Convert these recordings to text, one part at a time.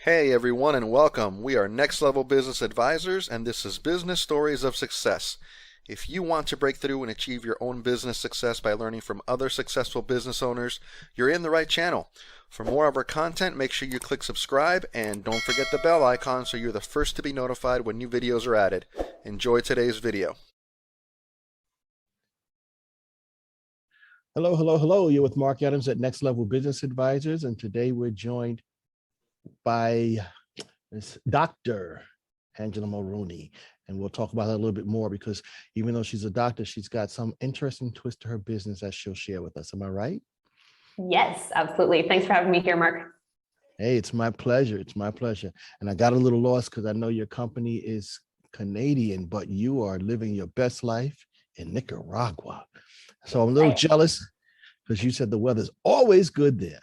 Hey everyone and welcome. We are Next Level Business Advisors and this is Business Stories of Success. If you want to break through and achieve your own business success by learning from other successful business owners, you're in the right channel. For more of our content, make sure you click subscribe and don't forget the bell icon so you're the first to be notified when new videos are added. Enjoy today's video. Hello, hello, hello. You're with Marc Adams at Next Level Business Advisors, and today we're joined by Dr. Angela Mulrooney, and we'll talk about her a little bit more because even though she's a doctor, she's got some interesting twist to her business that she'll share with us. Am I right? Yes, absolutely. Thanks for having me here, Mark. Hey, it's my pleasure. It's my pleasure. And I got a little lost because I know your company is Canadian, but you are living your best life in Nicaragua. So I'm a little jealous because you said the weather's always good there.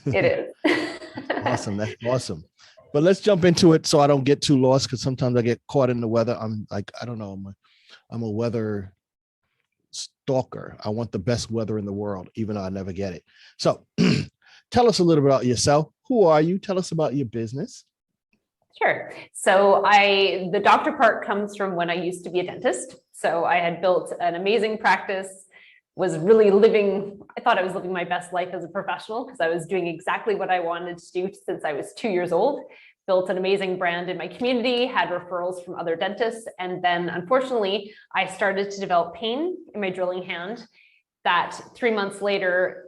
It is. Awesome. That's awesome. But let's jump into it so I don't get too lost because sometimes I get caught in the weather. I'm like, I don't know. I'm a weather stalker. I want the best weather in the world, even though I never get it. So tell us a little bit about yourself. Who are you? Tell us about your business. Sure. So the doctor part comes from when I used to be a dentist. So I had built an amazing practice, was really I thought I was living my best life as a professional because I was doing exactly what I wanted to do since I was 2 years old. Built an amazing brand in my community, had referrals from other dentists. And then unfortunately, I started to develop pain in my drilling hand that 3 months later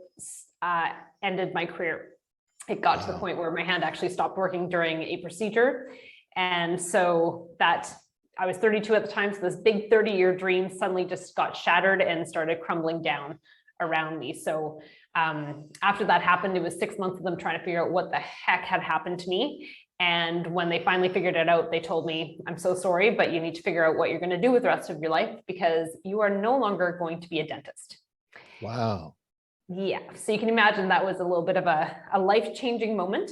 ended my career. It got to the point where my hand actually stopped working during a procedure. And so I was 32 at the time, so this big 30-year dream suddenly just got shattered and started crumbling down around me. So after that happened, it was 6 months of them trying to figure out what the heck had happened to me. And when they finally figured it out, they told me, I'm so sorry, but you need to figure out what you're going to do with the rest of your life because you are no longer going to be a dentist. Wow. Yeah, so you can imagine that was a little bit of a life-changing moment.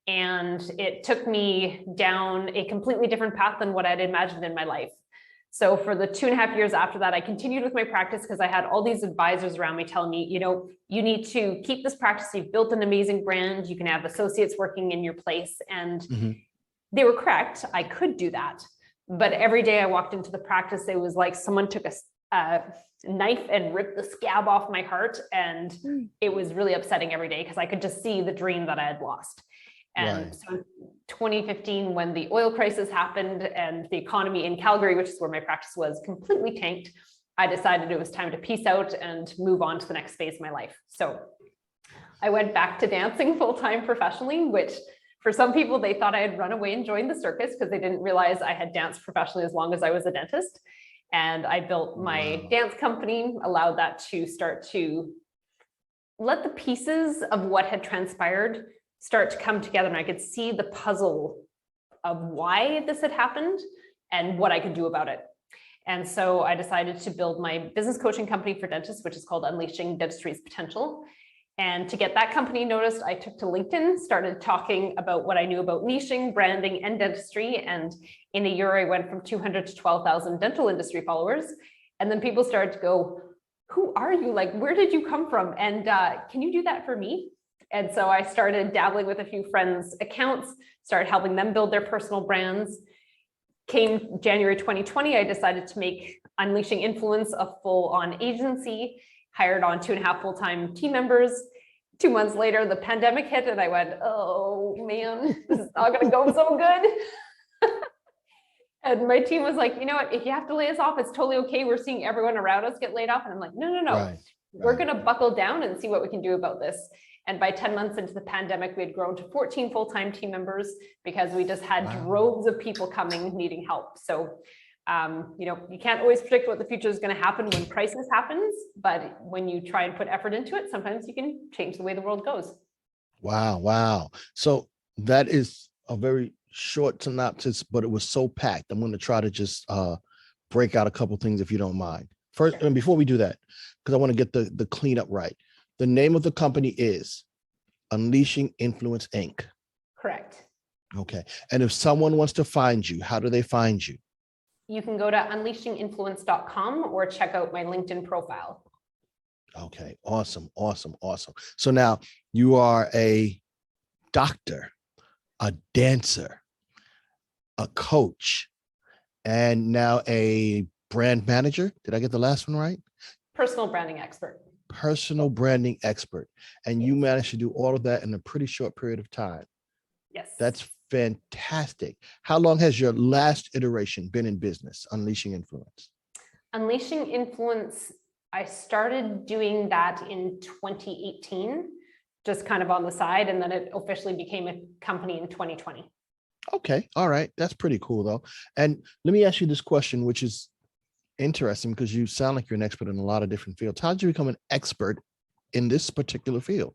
And it took me down a completely different path than what I'd imagined in my life. So for the 2.5 years after that, I continued with my practice because I had all these advisors around me telling me, you need to keep this practice. You've built an amazing brand. You can have associates working in your place. And they were correct. I could do that. But every day I walked into the practice, it was like someone took a knife and ripped the scab off my heart. And it was really upsetting every day because I could just see the dream that I had lost. And so in 2015, when the oil crisis happened and the economy in Calgary, which is where my practice was, completely tanked, I decided it was time to peace out and move on to the next phase of my life. So I went back to dancing full-time professionally, which for some people, they thought I had run away and joined the circus because they didn't realize I had danced professionally as long as I was a dentist. And I built my dance company, allowed that to start to let the pieces of what had transpired start to come together, and I could see the puzzle of why this had happened and what I could do about it. And so I decided to build my business coaching company for dentists, which is called Unleashing Dentistry's Potential. And to get that company noticed, I took to LinkedIn, started talking about what I knew about niching, branding, and dentistry. And in a year, I went from 200 to 12,000 dental industry followers. And then people started to go, who are you? Like, where did you come from? And can you do that for me? And so I started dabbling with a few friends' accounts, started helping them build their personal brands. Came January 2020, I decided to make Unleashing Influence a full-on agency, hired on 2.5 full-time team members. 2 months later, the pandemic hit and I went, oh man, this is not gonna go so good. And my team was like, you know what, if you have to lay us off, it's totally okay. We're seeing everyone around us get laid off. And I'm like, no. We're gonna buckle down and see what we can do about this. And by 10 months into the pandemic, we had grown to 14 full-time team members because we just had droves of people coming needing help. So, you can't always predict what the future is going to happen when crisis happens, but when you try and put effort into it, sometimes you can change the way the world goes. Wow. So that is a very short synopsis, but it was so packed. I'm going to try to just break out a couple things if you don't mind. First, and before we do that, because I want to get the cleanup right. The name of the company is Unleashing Influence, Inc. Correct. Okay. And if someone wants to find you, how do they find you? You can go to unleashinginfluence.com or check out my LinkedIn profile. Okay. Awesome. So now you are a doctor. a dancer, a coach, and now a brand manager. Did I get the last one right? Personal branding expert. Personal branding expert. And you managed to do all of that in a pretty short period of time. Yes. That's fantastic. How long has your last iteration been in business, Unleashing Influence? Unleashing Influence, I started doing that in 2018, just kind of on the side, and then it officially became a company in 2020. Okay. All right. That's pretty cool though. And let me ask you this question, which is interesting because you sound like you're an expert in a lot of different fields. How did you become an expert in this particular field?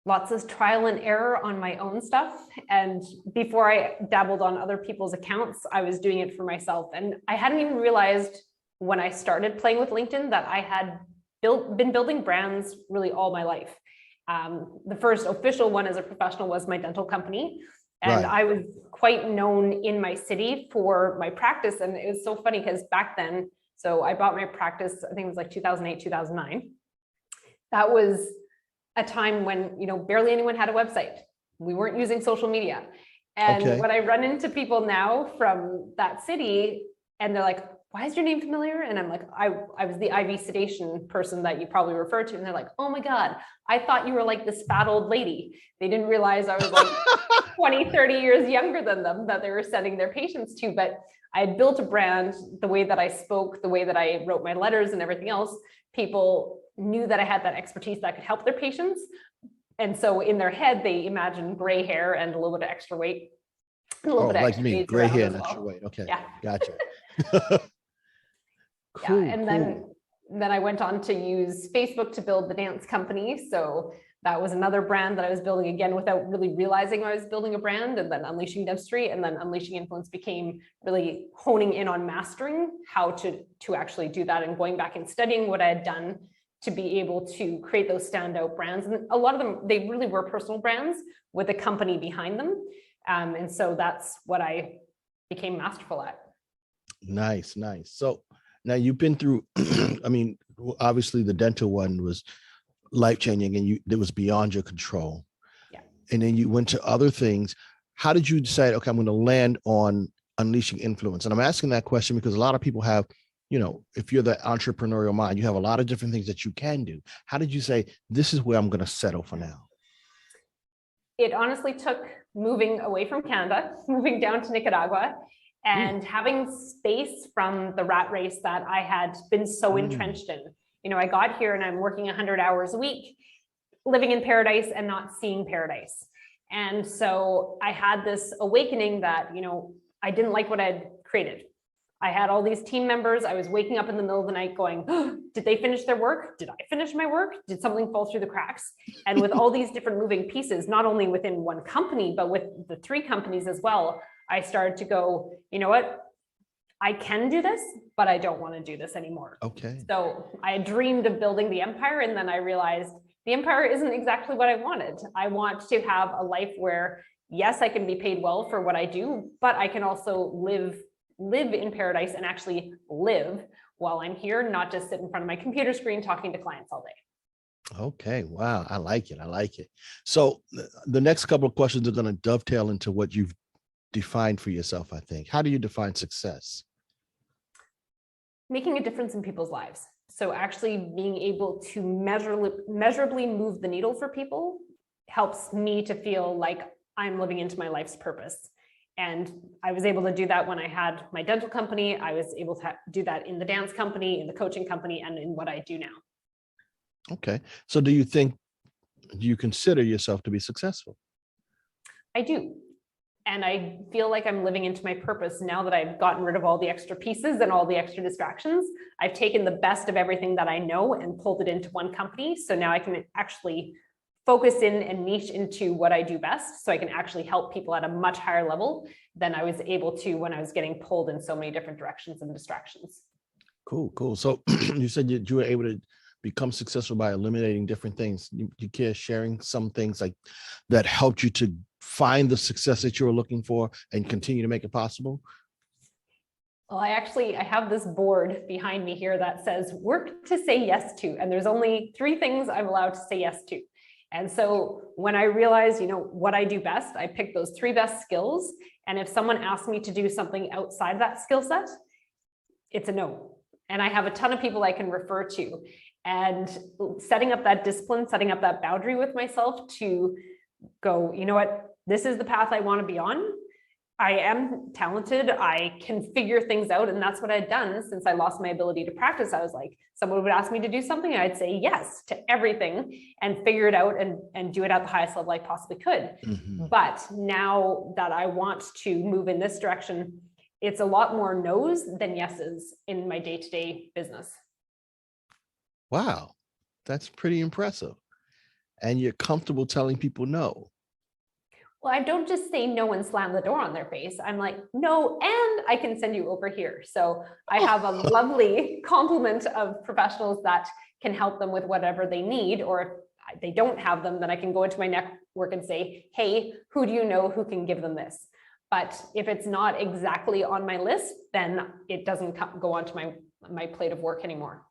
Lots of trial and error on my own stuff. And before I dabbled on other people's accounts, I was doing it for myself. And I hadn't even realized when I started playing with LinkedIn that I had been building brands really all my life. The first official one as a professional was my dental company. And Right. I was quite known in my city for my practice. And it was so funny because back then, so I bought my practice, I think it was like 2008, 2009. That was a time when, barely anyone had a website. We weren't using social media. And Okay. when I run into people now from that city and they're like, why is your name familiar? And I'm like, I was the IV sedation person that you probably referred to. And they're like, oh my God, I thought you were like this fat old lady. They didn't realize I was like 20, 30 years younger than them that they were sending their patients to. But I had built a brand, the way that I spoke, the way that I wrote my letters and everything else. People knew that I had that expertise that could help their patients. And so in their head, they imagined gray hair and a little bit of extra weight. A little bit of Like extra me, days gray around hair as and extra well. weight. Okay. Yeah. Gotcha. Yeah, Cool. and Cool. then I went on to use Facebook to build the dance company. So that was another brand that I was building again without really realizing I was building a brand, and then Unleashing Dentistry, and then Unleashing Influence became really honing in on mastering how to actually do that and going back and studying what I had done to be able to create those standout brands. And a lot of them, they really were personal brands with a company behind them. And so that's what I became masterful at. Nice. Nice. So now you've been through, I mean, obviously the dental one was life-changing and it was beyond your control. Yeah. And then you went to other things. How did you decide, okay, I'm going to land on Unleashing Influence? And I'm asking that question because a lot of people have, if you're the entrepreneurial mind, you have a lot of different things that you can do. How did you say, this is where I'm going to settle for now? It honestly took moving away from Canada, moving down to Nicaragua, and having space from the rat race that I had been so entrenched in. I got here and I'm working 100 hours a week, living in paradise and not seeing paradise. And so I had this awakening that, I didn't like what I had created. I had all these team members. I was waking up in the middle of the night going, oh, did they finish their work? Did I finish my work? Did something fall through the cracks? And with all these different moving pieces, not only within one company, but with the 3 companies as well, I started to go, you know what? I can do this, but I don't want to do this anymore. Okay. So I had dreamed of building the empire, and then I realized the empire isn't exactly what I wanted. I want to have a life where, yes, I can be paid well for what I do, but I can also live in paradise and actually live while I'm here, not just sit in front of my computer screen talking to clients all day. Okay. Wow. I like it. I like it. So the next couple of questions are going to dovetail into what you've defined for yourself, I think. How do you define success? Making a difference in people's lives. So actually being able to measurably move the needle for people helps me to feel like I'm living into my life's purpose. And I was able to do that when I had my dental company. I was able to do that in the dance company, in the coaching company, and in what I do now. Okay. So do you consider yourself to be successful? I do. And I feel like I'm living into my purpose now that I've gotten rid of all the extra pieces and all the extra distractions. I've taken the best of everything that I know and pulled it into one company. So now I can actually focus in and niche into what I do best. So I can actually help people at a much higher level than I was able to when I was getting pulled in so many different directions and distractions. Cool, cool. So you said you were able to become successful by eliminating different things. You care sharing some things like that helped you to find the success that you were looking for and continue to make it possible? Well, I have this board behind me here that says work to say yes to. And there's only 3 things I'm allowed to say yes to. And so when I realized, what I do best, I picked those 3 best skills. And if someone asks me to do something outside that skill set, it's a no. And I have a ton of people I can refer to. And setting up that discipline, setting up that boundary with myself to go, you know what, this is the path I want to be on. I am talented. I can figure things out. And that's what I'd done since I lost my ability to practice. I was like, someone would ask me to do something, and I'd say yes to everything and figure it out and do it at the highest level I possibly could. Mm-hmm. But now that I want to move in this direction, it's a lot more no's than yeses in my day-to-day business. Wow, that's pretty impressive. And you're comfortable telling people no. Well, I don't just say no and slam the door on their face. I'm like, no, and I can send you over here. So I have a lovely complement of professionals that can help them with whatever they need, or if they don't have them, then I can go into my network and say, hey, who do you know who can give them this? But if it's not exactly on my list, then it doesn't go onto my plate of work anymore.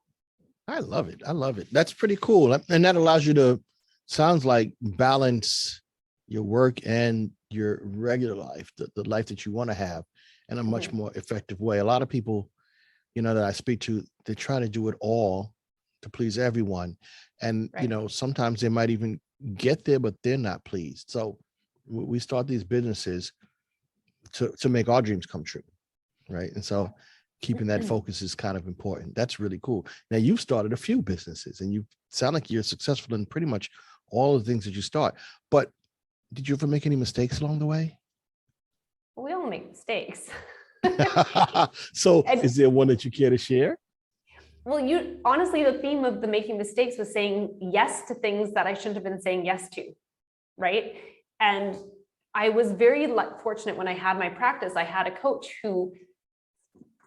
I love it. I love it. That's pretty cool. And that allows you to, sounds like, balance your work and your regular life, the life that you want to have, in a much more effective way. A lot of people, that I speak to, they try to do it all to please everyone. And, Right. Sometimes they might even get there, but they're not pleased. So we start these businesses to make our dreams come true. Right. And so keeping that focus is kind of important. That's really cool. Now, you've started a few businesses, and you sound like you're successful in pretty much all the things that you start. But did you ever make any mistakes along the way? We all make mistakes. So is there one that you care to share? Well, honestly, the theme of the making mistakes was saying yes to things that I shouldn't have been saying yes to, right? And I was very fortunate when I had my practice. I had a coach who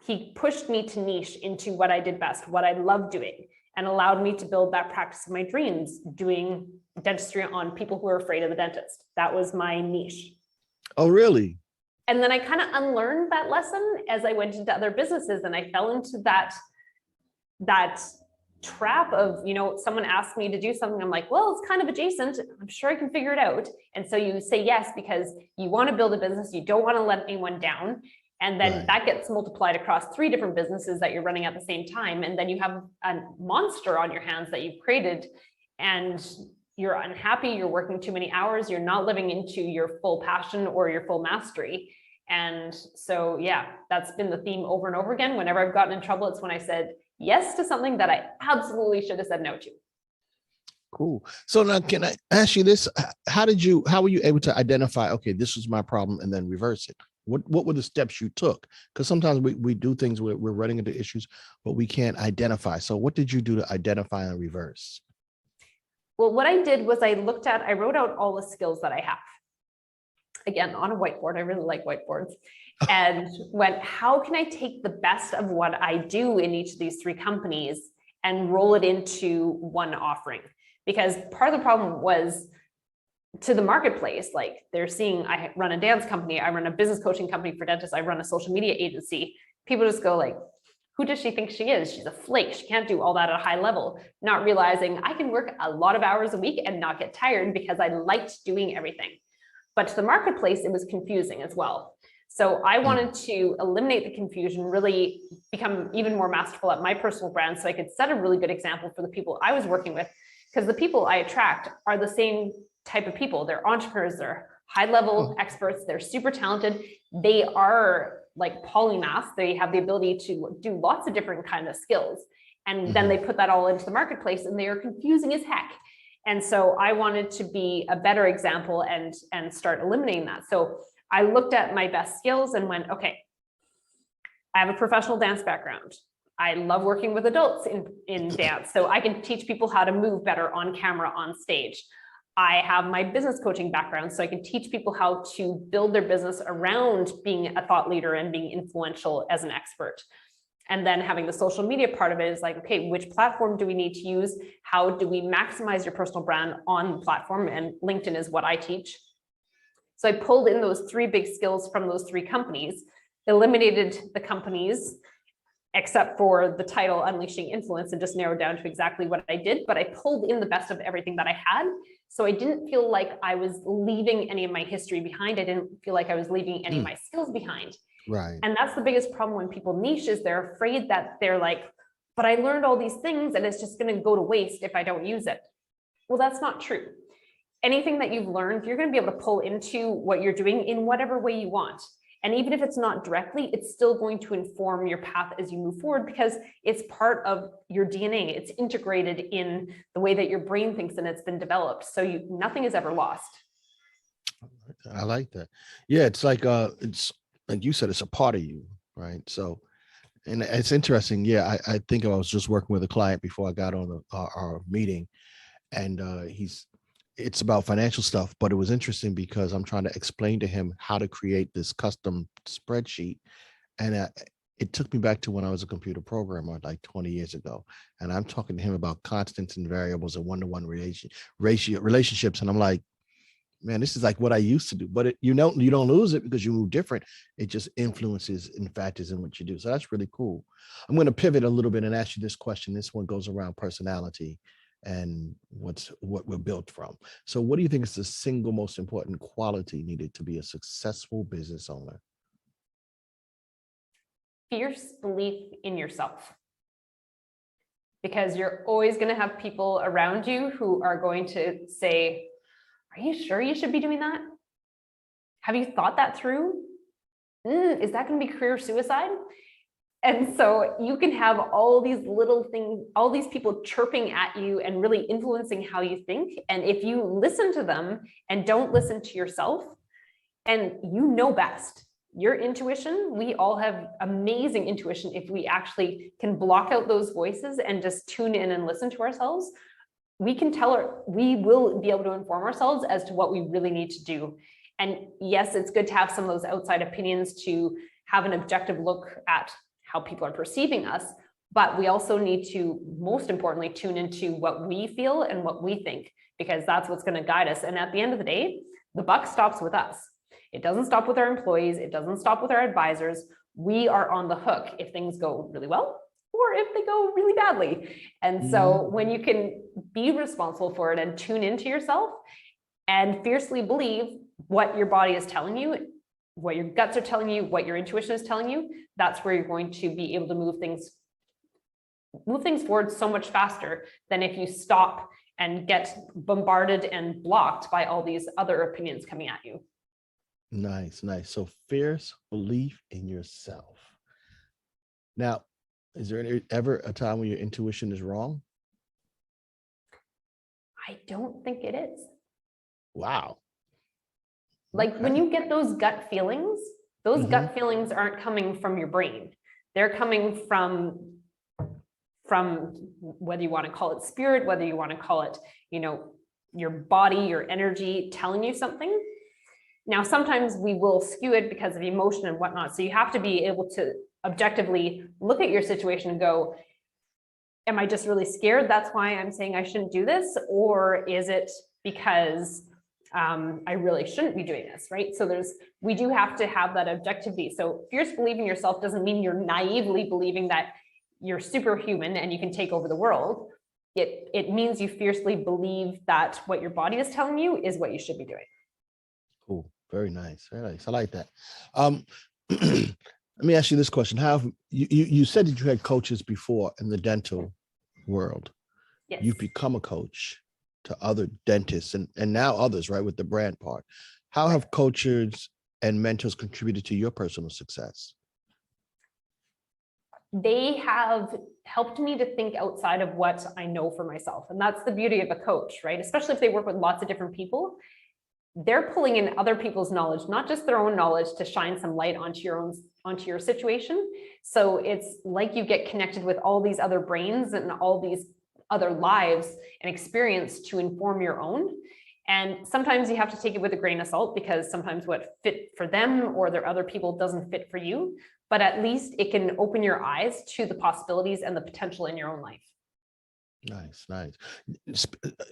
he pushed me to niche into what I did best, what I loved doing, and allowed me to build that practice of my dreams, doing dentistry on people who are afraid of the dentist. That was my niche. Oh, really? And then I kind of unlearned that lesson as I went into other businesses, and I fell into that trap of, someone asked me to do something. I'm like, well, it's kind of adjacent. I'm sure I can figure it out. And so you say yes because you want to build a business. You don't want to let anyone down. And then that gets multiplied across 3 different businesses that you're running at the same time. And then you have a monster on your hands that you've created, and you're unhappy, you're working too many hours, you're not living into your full passion or your full mastery. And so, yeah, that's been the theme over and over again. Whenever I've gotten in trouble, it's when I said yes to something that I absolutely should have said no to. Cool. So now, can I ask you this? How were you able to identify, okay, this was my problem, and then reverse it? What were the steps you took? Because sometimes we do things where we're running into issues, but we can't identify. So what did you do to identify and reverse? Well, what I did was I wrote out all the skills that I have. Again, on a whiteboard. I really like whiteboards. And went, how can I take the best of what I do in each of these 3 companies and roll it into one offering? Because part of the problem was, to the marketplace, like, they're seeing I run a dance company, I run a business coaching company for dentists, I run a social media agency. People just go like, who does she think she is? She's a flake. She can't do all that at a high level, not realizing I can work a lot of hours a week and not get tired because I liked doing everything. But to the marketplace, it was confusing as well. So I wanted to eliminate the confusion, really become even more masterful at my personal brand, so I could set a really good example for the people I was working with, because the people I attract are the same type of people. They're entrepreneurs, they're high-level experts, they're super talented. They are like polymaths. They have the ability to do lots of different kind of skills. And then they put that all into the marketplace, and they are confusing as heck. And so I wanted to be a better example and start eliminating that. So I looked at my best skills and went, okay, I have a professional dance background. I love working with adults in dance, so I can teach people how to move better on camera, on stage. I have my business coaching background, so I can teach people how to build their business around being a thought leader and being influential as an expert. And then having the social media part of it is like, okay, which platform do we need to use? How do we maximize your personal brand on the platform? And LinkedIn is what I teach. So I pulled in those 3 big skills from those 3 companies, eliminated the companies, except for the title Unleashing Influence, and just narrowed down to exactly what I did. But I pulled in the best of everything that I had So I didn't feel like I was leaving any of my history behind. I didn't feel like I was leaving any of my skills behind. Right. And that's the biggest problem when people niche, is they're afraid that they're like, but I learned all these things and it's just going to go to waste if I don't use it. Well, that's not true. Anything that you've learned, you're going to be able to pull into what you're doing in whatever way you want. And even if it's not directly, it's still going to inform your path as you move forward, because it's part of your DNA. It's integrated in the way that your brain thinks, and it's been developed. So nothing is ever lost. I like that. Yeah, it's like you said, it's a part of you, right? So, and it's interesting. Yeah, I think I was just working with a client before I got on our meeting, and it's about financial stuff, but it was interesting because I'm trying to explain to him how to create this custom spreadsheet. And it took me back to when I was a computer programmer like 20 years ago. And I'm talking to him about constants and variables and one-to-one relationships. And I'm like, man, this is like what I used to do, but you don't lose it because you move different. It just influences and factors in what you do. So that's really cool. I'm going to pivot a little bit and ask you this question. This one goes around personality and what we're built from. So what do you think is the single most important quality needed to be a successful business owner? Fierce belief in yourself. Because you're always going to have people around you who are going to say, are you sure you should be doing that? Have you thought that through? Is that going to be career suicide? And so you can have all these little things, all these people chirping at you and really influencing how you think. And if you listen to them and don't listen to yourself, and you know best, your intuition, we all have amazing intuition if we actually can block out those voices and just tune in and listen to ourselves. We will be able to inform ourselves as to what we really need to do. And yes, it's good to have some of those outside opinions to have an objective look at how people are perceiving us, but we also need to, most importantly, tune into what we feel and what we think, because that's what's going to guide us. And at the end of the day, the buck stops with us. It doesn't stop with our employees. It doesn't stop with our advisors. We are on the hook if things go really well or if they go really badly. And so when you can be responsible for it and tune into yourself and fiercely believe what your body is telling you, what your guts are telling you, what your intuition is telling you, that's where you're going to be able to move things forward so much faster than if you stop and get bombarded and blocked by all these other opinions coming at you. Nice. So fierce belief in yourself. Now, is there ever a time when your intuition is wrong? I don't think it is. Wow. Like when you get those gut feelings, those gut feelings aren't coming from your brain. They're coming from whether you want to call it spirit, whether you want to call it, your body, your energy telling you something. Now, sometimes we will skew it because of emotion and whatnot. So you have to be able to objectively look at your situation and go, am I just really scared? That's why I'm saying I shouldn't do this. Or is it because I really shouldn't be doing this, right? So we do have to have that objectivity. So fierce belief in yourself doesn't mean you're naively believing that you're superhuman and you can take over the world. It means you fiercely believe that what your body is telling you is what you should be doing. Cool. Very nice. Very nice. I like that. Let me ask you this question. How you said that you had coaches before in the dental world. Yes. You've become a coach to other dentists and now others, right, with the brand part. How have coaches and mentors contributed to your personal success? They have helped me to think outside of what I know for myself. And that's the beauty of a coach, right? Especially if they work with lots of different people. They're pulling in other people's knowledge, not just their own knowledge, to shine some light onto your situation. So it's like you get connected with all these other brains and all these other lives and experience to inform your own. And sometimes you have to take it with a grain of salt because sometimes what fit for them or their other people doesn't fit for you, but at least it can open your eyes to the possibilities and the potential in your own life. Nice.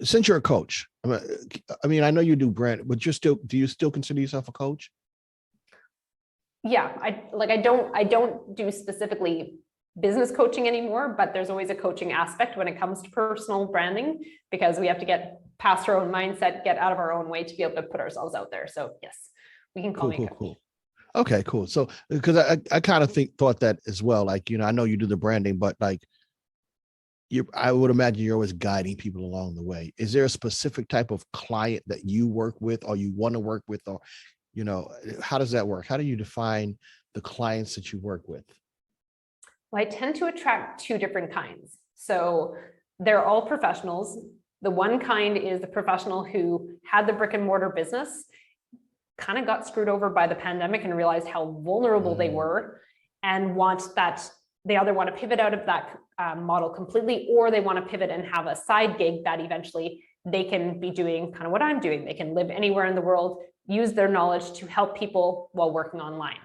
Since you're a coach, I mean, I know you do brand, but do you still consider yourself a coach? Yeah, I don't do specifically business coaching anymore, but there's always a coaching aspect when it comes to personal branding, because we have to get past our own mindset, get out of our own way to be able to put ourselves out there. So yes, we can call me a coach. Cool. Okay, cool. So, because I kind of thought that as well. Like, I know you do the branding, but like, I would imagine you're always guiding people along the way. Is there a specific type of client that you work with, or you want to work with, or, how does that work? How do you define the clients that you work with? Well, I tend to attract two different kinds. So they're all professionals. The one kind is the professional who had the brick and mortar business, kind of got screwed over by the pandemic and realized how vulnerable they were, and they either want to pivot out of that model completely, or they want to pivot and have a side gig that eventually they can be doing kind of what I'm doing. They can live anywhere in the world, use their knowledge to help people while working online.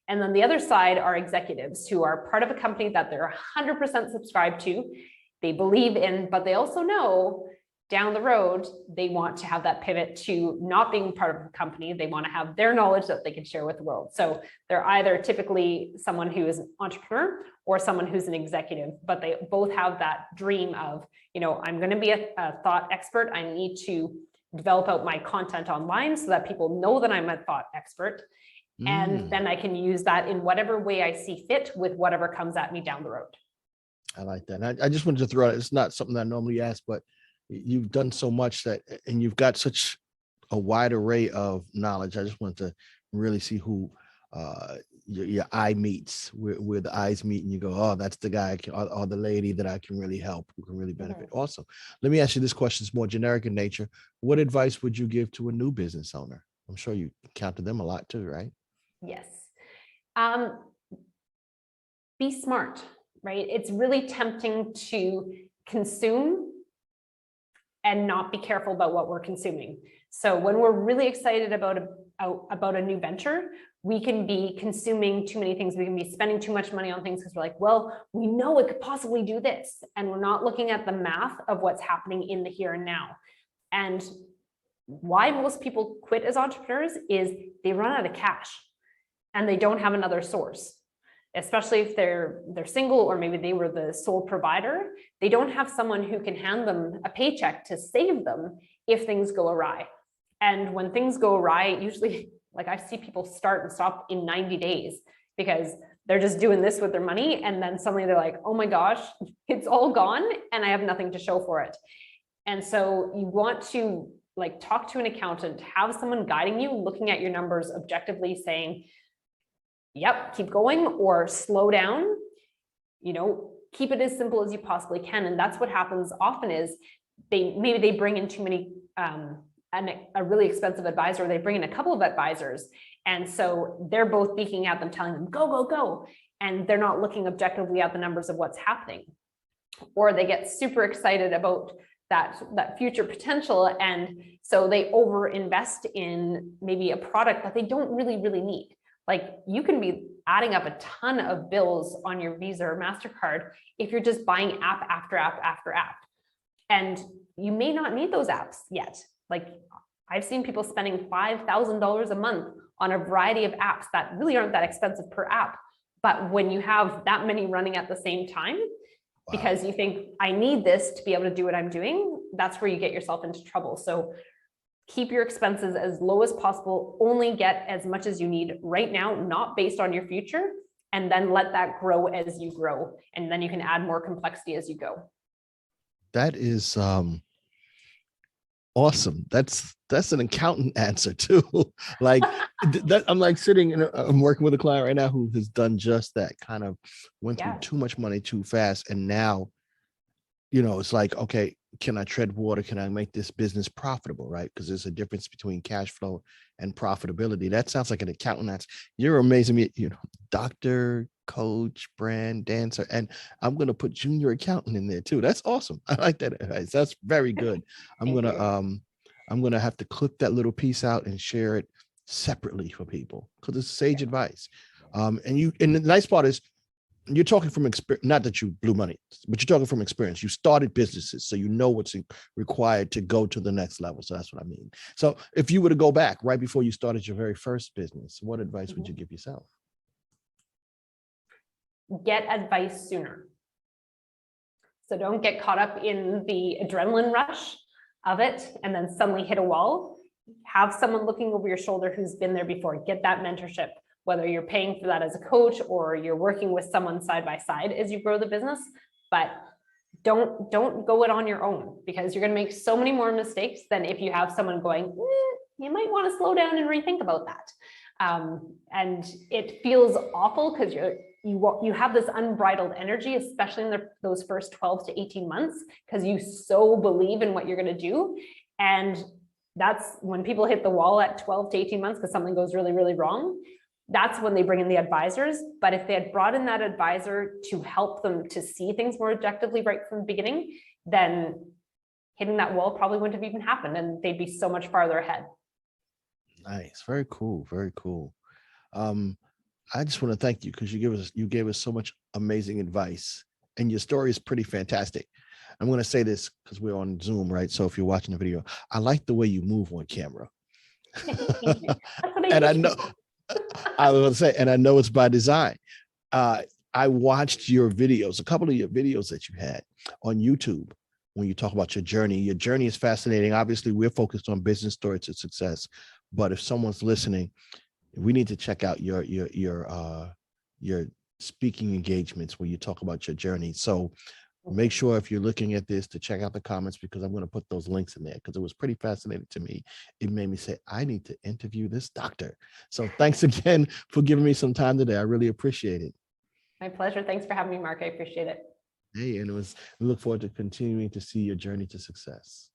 And then the other side are executives who are part of a company that they're 100% subscribed to, they believe in, but they also know down the road, they want to have that pivot to not being part of a company. They want to have their knowledge that they can share with the world. So they're either typically someone who is an entrepreneur or someone who's an executive, but they both have that dream of, I'm going to be a thought expert. I need to develop out my content online so that people know that I'm a thought expert. And then I can use that in whatever way I see fit with whatever comes at me down the road. I like that. And I just wanted to throw out, it's not something I normally ask, but you've done so much and you've got such a wide array of knowledge. I just wanted to really see who your eye meets, where the eyes meet, and you go, oh, that's the guy or the lady that I can really help, who can really benefit. Awesome. Let me ask you this question. It's more generic in nature. What advice would you give to a new business owner? I'm sure you counted them a lot too, right? Yes. Be smart, right? It's really tempting to consume and not be careful about what we're consuming. So when we're really excited about a new venture, we can be consuming too many things. We can be spending too much money on things because we're like, well, we know it could possibly do this. And we're not looking at the math of what's happening in the here and now. And why most people quit as entrepreneurs is they run out of cash and they don't have another source. Especially if they're single, or maybe they were the sole provider, they don't have someone who can hand them a paycheck to save them if things go awry. And when things go awry, usually, like, I see people start and stop in 90 days because they're just doing this with their money. And then suddenly they're like, oh my gosh, it's all gone and I have nothing to show for it. And so you want to talk to an accountant, have someone guiding you, looking at your numbers objectively, saying, yep, keep going, or slow down, keep it as simple as you possibly can. And that's what happens often is maybe they bring in too many, a really expensive advisor, they bring in a couple of advisors. And so they're both beaking at them, telling them, go, go, go. And they're not looking objectively at the numbers of what's happening. Or they get super excited about that future potential. And so they overinvest in maybe a product that they don't really need. Like, you can be adding up a ton of bills on your Visa or MasterCard if you're just buying app after app after app. And you may not need those apps yet. Like, I've seen people spending $5,000 a month on a variety of apps that really aren't that expensive per app. But when you have that many running at the same time, because you think, I need this to be able to do what I'm doing, that's where you get yourself into trouble. So keep your expenses as low as possible, only get as much as you need right now, not based on your future, and then let that grow as you grow. And then you can add more complexity as you go. That is awesome. That's an accountant answer too. Like that, I'm like I'm working with a client right now who has done just that, kind of went through too much money too fast. And now, it's like, okay, can I tread water? Can I make this business profitable? Right? Because there's a difference between cash flow and profitability. That sounds like an accountant. You're amazing. Doctor, coach, brand, dancer, and I'm going to put junior accountant in there too. That's awesome. I like that advice. That's very good. I'm going to have to clip that little piece out and share it separately for people, because it's sage advice. And the nice part is, you're talking from experience, not that you blew money, but you're talking from experience. You started businesses, so you know what's required to go to the next level. So that's what I mean. So if you were to go back right before you started your very first business, what advice would you give yourself? get advice sooner. So don't get caught up in the adrenaline rush of it and then suddenly hit a wall. Have someone looking over your shoulder who's been there before. Get that mentorship, whether you're paying for that as a coach or you're working with someone side by side as you grow the business. But don't go it on your own, because you're going to make so many more mistakes than if you have someone going, you might want to slow down and rethink about that. And it feels awful because you have this unbridled energy, especially in those first 12 to 18 months, because you so believe in what you're going to do. And that's when people hit the wall at 12 to 18 months because something goes really, really wrong. That's when they bring in the advisors. But if they had brought in that advisor to help them to see things more objectively right from the beginning, then hitting that wall probably wouldn't have even happened and they'd be so much farther ahead. Nice. Very cool. Very cool. I just want to thank you because you gave us so much amazing advice, and your story is pretty fantastic. I'm going to say this because we're on Zoom, right? So if you're watching the video, I like the way you move on camera. And I know, I was going to say, and I know it's by design. I watched your videos, a couple of your videos that you had on YouTube when you talk about your journey. Your journey is fascinating. Obviously, we're focused on business stories to success, but if someone's listening, we need to check out your speaking engagements where you talk about your journey. So make sure if you're looking at this to check out the comments, because I'm going to put those links in there because it was pretty fascinating to me. It made me say, I need to interview this doctor. So thanks again for giving me some time today. I really appreciate it. My pleasure. Thanks for having me, Mark. I appreciate it. Hey, and we look forward to continuing to see your journey to success.